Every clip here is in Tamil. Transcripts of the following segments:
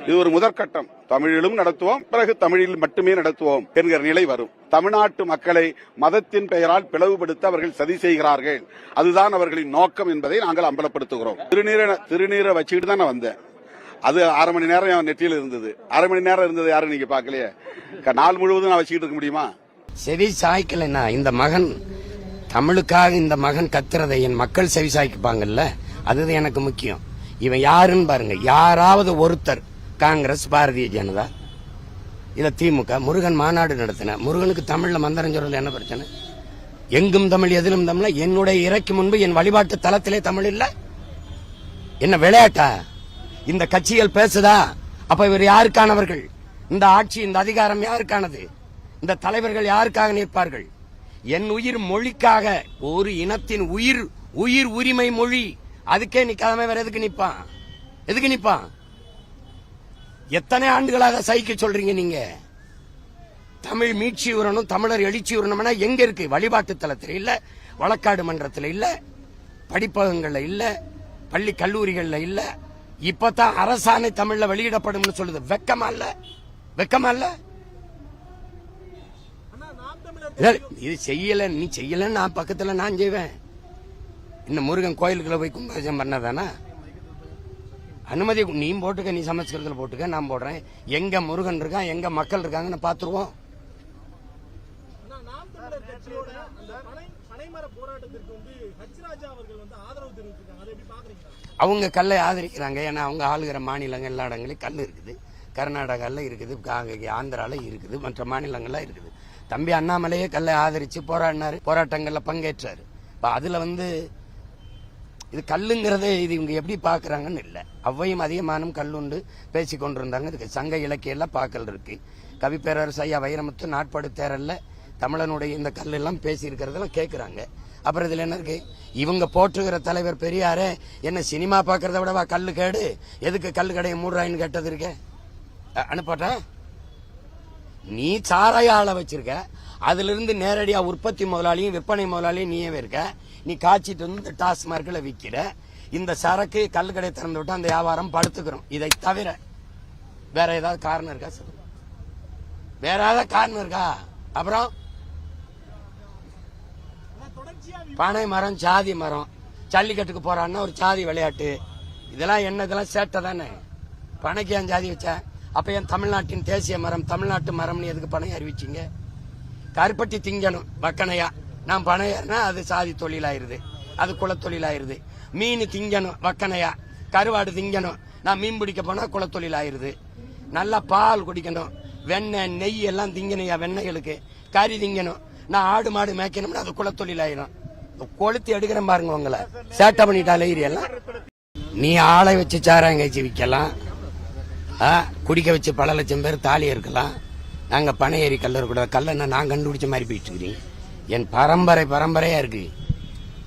இது ஒரு முதற்கட்டம். தமிழிலும் நடத்துவோம், பிறகு தமிழில் மட்டுமே நடத்துவோம் என்கிற நிலை வரும். தமிழ்நாட்டு மக்களை மதத்தின் பெயரால் பிளவுபடுத்த அவர்கள் சதி செய்கிறார்கள். அதுதான் அவர்களின் நோக்கம் என்பதை நாங்கள் அம்பலப்படுத்துகிறோம். திருநீரை வச்சுக்கிட்டு தான் நான் வந்தேன். அது 1/2 மணி நேரம் நெற்றியில் இருந்தது. 1/2 மணி நேரம் இருந்தது யாரும் நீங்க பாக்கலையே. நாள் முழுவதும் நான் வச்சுக்கிட்டு இருக்க முடியுமா? செவி சாய்க்கலன்னா இந்த மகன் தமிழுக்காக இந்த மகன் கத்துறதை என் மக்கள் செவி சாய்க்குப்பாங்கல்ல, அதுதான் எனக்கு முக்கியம். இவன் யாருன்னு பாருங்க. யாராவது ஒருத்தர் காங்கிரஸ், பாரதிய ஜனதா, இல்ல திமுக, முருகன் மாநாடு நடத்தின முருகனுக்கு தமிழ்ல மந்திரம் சொல்றது என்ன பிரச்சனை? எங்கும் தமிழ் எதிலும் தமிழ். என்னுடைய இறைக்கு முன்பு என் வழிபாட்டு தளத்திலே தமிழ் இல்ல. என்ன விளையாட்டா? இந்த கட்சிகள் பேசுதா? அப்ப இவர் யாருக்கானவர்கள்? இந்த ஆட்சி, இந்த அதிகாரம் யாருக்கானது? இந்த தலைவர்கள் யாருக்காக நிற்பார்கள்? என் உயிர் மொழிக்காக, ஒரு இனத்தின் உயிர் உரிமை மொழி, அதுக்கே நிக்காம வேற எதுக்கு நிப்பான்? எதுக்கு நிப்பான்? எத்தனை ஆண்டுகளாக சகிக்க சொல்றீங்க நீங்க? தமிழ் மீட்சி உரணும், தமிழர் எழுச்சி உரணும்னா எங்க இருக்கு? வழிபாட்டு தலத்தில் இல்ல, வழக்காடு மன்றத்தில் இல்ல, படிப்பகங்கள்ல இல்ல, பள்ளி கல்லூரிகள்ல இல்ல. இப்பதான் அரசாணை தமிழ்ல வெளியிடப்படும் சொல்லுது. வெக்கமா இல்ல? வெக்கமா இல்ல? இது செய்யல, நீ செய்யல, நான் பக்கத்துல நான் செய்வேன். இந்த முருகன் கோயிலுக்குள்ள போய் கும்பாபிஷேகம் பண்ணதானா? அனுமதி நீ போட்டுக்க, நீ சமஸ்கிருதத்தில் போட்டுக்க, நான் போடுறேன். எங்க முருகன் இருக்கான், எங்க மக்கள் இருக்காங்கன்னு பாத்துருவோம். அவங்க கல்லை ஆதரிக்கிறாங்க. ஏன்னா அவங்க ஆளுகிற மாநிலங்கள் எல்லா இடங்களையும் கல் இருக்குது. கர்நாடகாவில் இருக்குது, ஆந்திரால இருக்குது, மற்ற மாநிலங்கள்ல இருக்குது. தம்பி அண்ணாமலையே கல்லை ஆதரிச்சு போராடினாரு, போராட்டங்கள்ல பங்கேற்றாரு. அதுல இது கல்லுங்கிறத இது இவங்க எப்படி பாக்குறாங்கன்னு இல்ல. அவ்வையும் அதிகமானும் கல்லுண்டு பேசி கொண்டிருந்தாங்க. இதுக்கு சங்க இலக்கியம் பாக்கல் இருக்கு. கவி பேரரசு ஐயா வைரமுத்து நாட்படு தேரல்ல தமிழனுடைய இந்த கல் எல்லாம் பேசி இருக்கிறதெல்லாம் கேட்கிறாங்க. அப்புறம் இதுல என்ன இருக்கு? இவங்க போற்றுகிற தலைவர் பெரியாரே என்ன சினிமா பாக்குறத விடவா கல்லு கேடு? எதுக்கு கல்லு கடையை மூடுறாயின்னு கேட்டது இருக்க அனுப்பாட்டா? நீ சாராய ஆள வச்சிருக்க, அதுல இருந்து நேரடியா உற்பத்தி முதலாளியும் விற்பனை முதலாளியும் நீயே இருக்க. நீ காய்ச்சிட்டு வந்து டாஸ்மார்க்ல விற்கிற. இந்த சரக்கு கல்லு கடை திறந்து விட்டு அந்த வியாபாரம் படுத்துக்கிறோம். இதை தவிர வேற ஏதாவது காரணம் இருக்கா? வேற ஏதாவது காரணம் இருக்கா? அப்புறம் பனை மரம், சாதி மரம், ஜல்லிக்கட்டுக்கு போறான்னா ஒரு சாதி விளையாட்டு, இதெல்லாம் என்ன? இதெல்லாம் சேட்டை தானே. பனைக்கு ஏன் ஜாதி வச்ச? அப்ப ஏன் தமிழ்நாட்டின் தேசிய மரம் தமிழ்நாட்டு மரம்னு எதுக்கு பனை அறிவிச்சிங்க? கருப்பட்டி திங்கணும் வக்கனையா. நான் பனையர்னா அது சாதி தொழிலாயிருது, அது குலத்தொழிலாயிருது. மீன் திங்கணும் வக்கனையா, கருவாடு திங்கணும். நான் மீன் பிடிக்க போனா குலத்தொழிலாயிருது. நல்லா பால் குடிக்கணும், வெண்ணெய் நெய் எல்லாம் திங்கணையா வெண்ணெய்களுக்கு. கறி திங்கணும். நான் ஆடு மாடு மேய்க்கணும்னா அது குலத்தொழிலாயிரும். கொளுத்தி எடுக்கிறேன் பாருங்க உங்களை. சேட்டை பண்ணிட்டாலே எல்லாம். நீ ஆளை வச்சு சாராயம் கழிச்சு விற்கலாம், குடிக்க வச்சு பல லட்சம் பேர் தாலி இருக்கலாம். நாங்க பனை ஏறி கல்லர் கூட கல்ல நான் கண்டுபிடிச்ச மாதிரி போயிட்டு இருக்கிறீங்க. என் பரம்பரையா இருக்கு.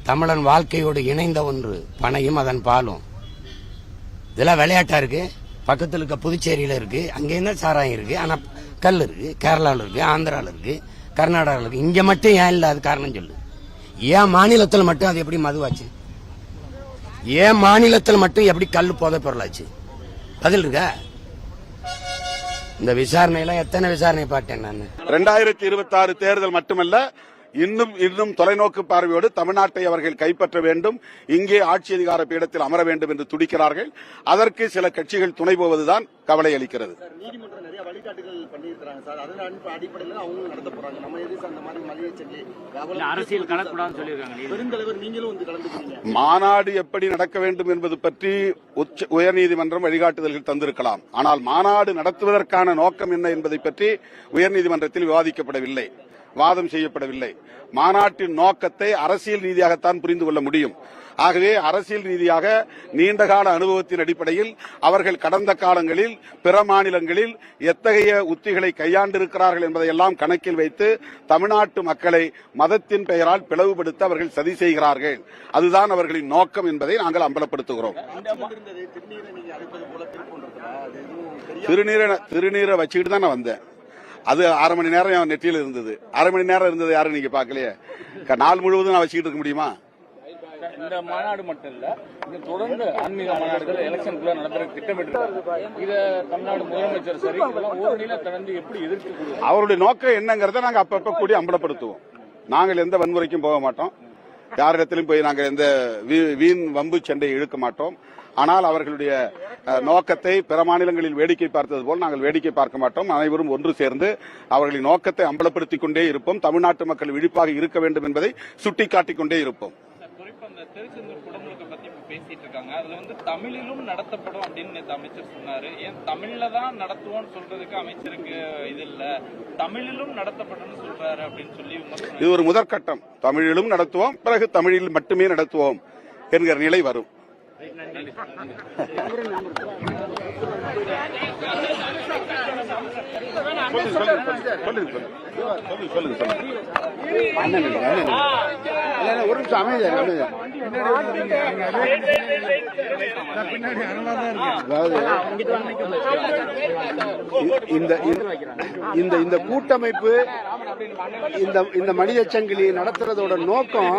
தமிழன் வாழ்க்கையோடு இணைந்த ஒன்று பனையும் அதன் பாலும். இதெல்லாம் விளையாட்டா இருக்கு. பக்கத்தில் இருக்க புதுச்சேரியில இருக்கு, அங்க என்ன சாராயம் இருக்கு, ஆனா கல் இருக்கு. கேரளாவில் இருக்கு, ஆந்திராவில் இருக்கு, கர்நாடகாவில் இருக்கு. இங்க மட்டும் ஏன் இல்ல? அது காரணம் சொல்லு. ஏன் மாநிலத்தில் மட்டும் அது எப்படி மதுவாச்சு? ஏன் மாநிலத்தில் மட்டும் எப்படி கல்லு போதை பொருளாச்சு? பதில் இருக்க? இந்த விசாரணையெல்லாம் எத்தனை விசாரணை பார்த்தேன் நான். 2026 தேர்தல் மட்டுமல்ல, இன்னும் தொலைநோக்கு பார்வையோடு தமிழ்நாட்டை அவர்கள் கைப்பற்ற வேண்டும், இங்கே ஆட்சி அதிகார பீடத்தில் அமர வேண்டும் என்று துடிக்கிறார்கள். அதற்கு சில கட்சிகள் துணை போவதுதான் கவலை அளிக்கிறது. நீதிமன்றம் நிறைய வழிகாட்டுகள் பண்ணியிருக்காங்க சார். அதன் அடிப்படையில் அவங்க நடத்த போறாங்க. நம்ம எதிர்த்து அந்த மாதிரி மதிய சொல்லி அரசியல் கலக்கூடாதுன்னு சொல்லியிருக்காங்க. பெருந்தலைவர் நீங்களும் வந்து கலந்துக்கிறீங்க. மாநாடு எப்படி நடக்க வேண்டும் என்பது பற்றி உயர்நீதிமன்றம் வழிகாட்டுதல்கள் தந்திருக்கலாம். ஆனால் மாநாடு நடத்துவதற்கான நோக்கம் என்ன என்பதை பற்றி உயர்நீதிமன்றத்தில் விவாதிக்கப்படவில்லை, வாதம் செய்யப்படவில்லை. மாநாட்டின் நோக்கத்தை அரசியல் ரீதியாகத்தான் புரிந்து கொள்ள முடியும். ஆகவே அரசியல் ரீதியாக நீண்டகால அனுபவத்தின் அடிப்படையில் அவர்கள் கடந்த காலங்களில் பிற மாநிலங்களில் எத்தகைய உத்திகளை கையாண்டிருக்கிறார்கள் என்பதையெல்லாம் கணக்கில் வைத்து தமிழ்நாட்டு மக்களை மதத்தின் பெயரால் பிளவுபடுத்த அவர்கள் சதி செய்கிறார்கள். அதுதான் அவர்களின் நோக்கம் என்பதை நாங்கள் அம்பலப்படுத்துகிறோம். திருநீரை வச்சுக்கிட்டு தான் நான் வந்தேன். அது 1/2 மணி நேரம் நெற்றியில் இருந்தது. 1/2 மணி நேரம் இருந்தது யாரும் நீங்க பாக்கலையே. நாள் முழுவதும் நான் வச்சுக்கிட்டு இருக்க முடியுமா? இந்த மாநாடு மட்டும் இல்ல, இது தொடர்ந்து ஆன்மீக மாநாடுகள் எலெக்ஷனுக்குள்ள நடத்துற திட்டமிட்டு இதை தமிழ்நாடு முதலமைச்சர் சரி இதெல்லாம் ஓரணியில கடந்து எப்படி எதிர்த்து அவருடைய நோக்கம் என்னங்கிறத நாங்க அப்பப்ப கூடி அம்பலப்படுத்துவோம். நாங்கள் எந்த வன்முறைக்கும் போக மாட்டோம், யாரிடத்திலும் போய் நாங்கள் எந்த வீண் வம்பு சண்டை இழுக்க மாட்டோம். ஆனால் அவர்களுடைய நோக்கத்தை பிற மாநிலங்களில் வேடிக்கை பார்த்தது போல் நாங்கள் வேடிக்கை பார்க்க மாட்டோம். அனைவரும் ஒன்று சேர்ந்து அவர்களின் நோக்கத்தை அம்பலப்படுத்திக் கொண்டே இருப்போம். தமிழ்நாட்டு மக்கள் விழிப்பாக இருக்க வேண்டும் என்பதை சுட்டிக்காட்டிக் கொண்டே இருப்போம். திருச்செந்தூர் குடமுழுக்கு பத்தி பேசிட்டு இருக்காங்க. அதுல வந்து தமிழிலும் நடத்தப்படும் அப்படின்னு நேற்று அமைச்சர் சொன்னாரு. ஏன் தமிழ்ல தான் நடத்துவோம்னு சொல்றதுக்கு அமைச்சருக்கு இது இல்ல, தமிழிலும் நடத்தப்படும் சொல்றாரு அப்படின்னு சொல்லி இது ஒரு முதற்கட்டம். தமிழிலும் நடத்துவோம், பிறகு தமிழில் மட்டுமே நடத்துவோம் என்கிற நிலை வரும். ஒரு நிமிஷம் அமைதியா இந்த கூட்டமைப்பு இந்த மனித சங்கிலி நடத்துறதோட நோக்கம்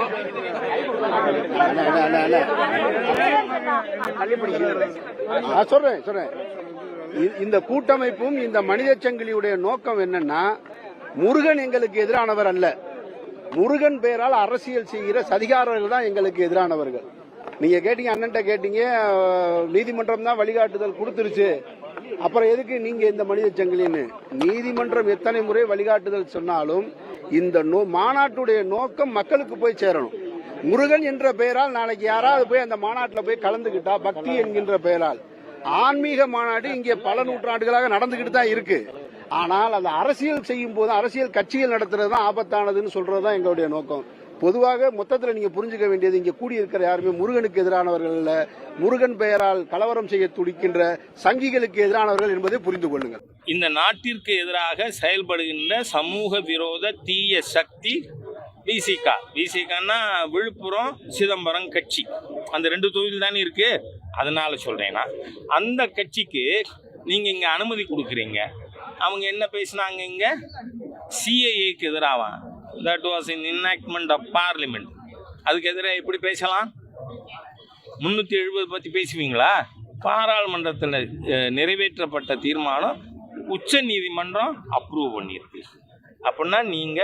சொல்றேன். இந்த கூட்டமைப்பும் இந்த மனித சங்கிலியுடைய நோக்கம் என்னன்னா, முருகன் எங்களுக்கு எதிரானவர் அல்ல, முருகன் பெயரால் அரசியல் செய்கிற சதிகாரர்கள் தான் எங்களுக்கு எதிரானவர்கள். நீங்க கேட்டீங்க, அண்ணன்ட்ட கேட்டீங்க, நீதிமன்றம் தான் வழிகாட்டுதல் கொடுத்துருச்சு, அப்புறம் எதுக்கு நீங்க இந்த மனித சங்கிலின்னு? நீதிமன்றம் எத்தனை முறை வழிகாட்டுதல் சொன்னாலும் இந்த மாநாட்டுடைய நோக்கம் மக்களுக்கு போய் சேரணும். முருகன் என்ற பெயரால் நாளைக்கு யாராவது போய் அந்த மாநாட்டில் போய் கலந்துகிட்டா, பக்தி என்கின்ற பெயரால் ஆன்மீக மாநாடு இங்கே பல நூற்றாண்டுகளாக நடந்துகிட்டு தான் இருக்கு. ஆனால் அந்த அரசியல் செய்யும் போது அரசியல் கட்சிகள் நடத்துறது தான் ஆபத்தானதுன்னு சொல்றதுதான் எங்களுடைய நோக்கம். பொதுவாக மொத்தத்தில் நீங்க புரிஞ்சுக்க வேண்டியது, இங்க கூடியிருக்கிற யாருமே முருகனுக்கு எதிரானவர்கள் இல்ல, முருகன் பெயரால் கலவரம் செய்ய துடிக்கின்ற சங்கிகளுக்கு எதிரானவர்கள் என்பதை புரிந்து கொள்ளுங்கள். இந்த நாட்டிற்கு எதிராக செயல்படுகின்ற சமூக விரோத தீய சக்தி விசிகான்னா விழுப்புரம் சிதம்பரம் கட்சி, அந்த 2 தொகுதியில் தானே இருக்கு. அதனால சொல்றேன்னா, அந்த கட்சிக்கு நீங்க இங்க அனுமதி கொடுக்குறீங்க. அவங்க என்ன பேசினாங்க இங்க? சிஏஏக்கு எதிராக, that was in enactment of parliament. அதுக்கு எதிராக எப்படி பேசலாம்? 370 பத்தி பேசுவீங்களா? பாராளுமன்றத்தில் நிறைவேற்றப்பட்ட தீர்மானம் உச்ச நீதிமன்றம் அப்ரூவ் பண்ணியிருக்கு. அப்படின்னா நீங்க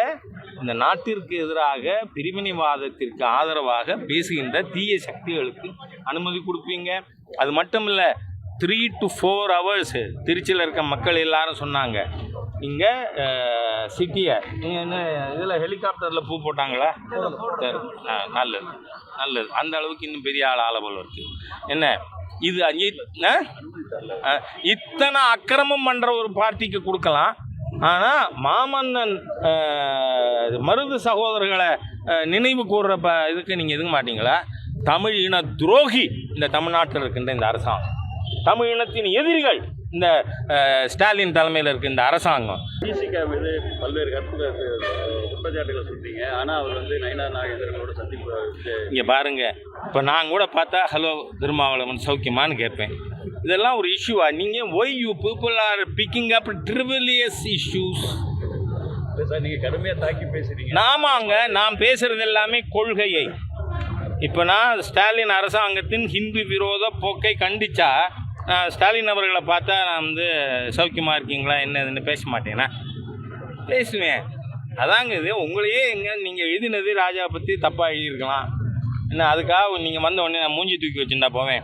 இந்த நாட்டிற்கு எதிராக பிரிவினைவாதத்திற்கு ஆதரவாக பேசுகின்ற தீய சக்திகளுக்கு அனுமதி கொடுப்பீங்க. அது மட்டும் இல்ல, 3 to 4 hours திருச்சியில் இருக்க மக்கள் எல்லாரும் சொன்னாங்க, இங்கே சிட்டியை இதில் ஹெலிகாப்டரில் பூ போட்டாங்களா? நல்லது நல்லது. அந்த அளவுக்கு இன்னும் பெரிய ஆளபலம் இருக்கு. என்ன இது? இத்தனை அக்கிரமம் பண்ணுற ஒரு பார்ட்டிக்கு கொடுக்கலாம். ஆனால் மாமன்னன் மருது சகோதரர்களை நினைவு கூறுற இதுக்கு நீங்கள் எதுங்க மாட்டீங்களா? தமிழ் இன துரோகி இந்த தமிழ்நாட்டில் இருக்கின்ற இந்த அரசாங்கம், தமிழ் இனத்தின் எதிரிகள் இந்த ஸ்டாலின் தலைமையில் இருக்க இந்த அரசாங்கம். பிசிகா மீது பல்வேறு குற்றச்சாட்டுகளை சொல்றீங்க. ஆனால் அவர் வந்து நயினா நாகேந்திரனோட சந்திப்பு இங்கே பாருங்க, இப்போ நான் கூட பார்த்தா ஹலோ திருமாவளவன் சௌக்கியமானு கேட்பேன். இதெல்லாம் ஒரு இஷ்யூவா? நீங்கள் why you people are picking up trivial issues. Sir, நீங்கள் கடுமையாக தாக்கி பேசுறீங்க. நாமாங்க, நான் பேசுறது எல்லாமே கொள்கையை. இப்போ நான் ஸ்டாலின் அரசாங்கத்தின் ஹிந்து விரோத போக்கை கண்டிச்சா, நான் ஸ்டாலின் அவர்களை பார்த்தா நான் வந்து சௌக்கியமாக இருக்கீங்களா என்னதுன்னு பேச மாட்டேன்னா? பேசுவேன். அதாங்க இது. உங்களையே எங்கே நீங்கள் எழுதினது ராஜா பற்றி தப்பாக எழுதியிருக்கலாம். என்ன அதுக்காக நீங்கள் வந்த உடனே நான் மூஞ்சி தூக்கி வச்சுருந்தா போவேன்?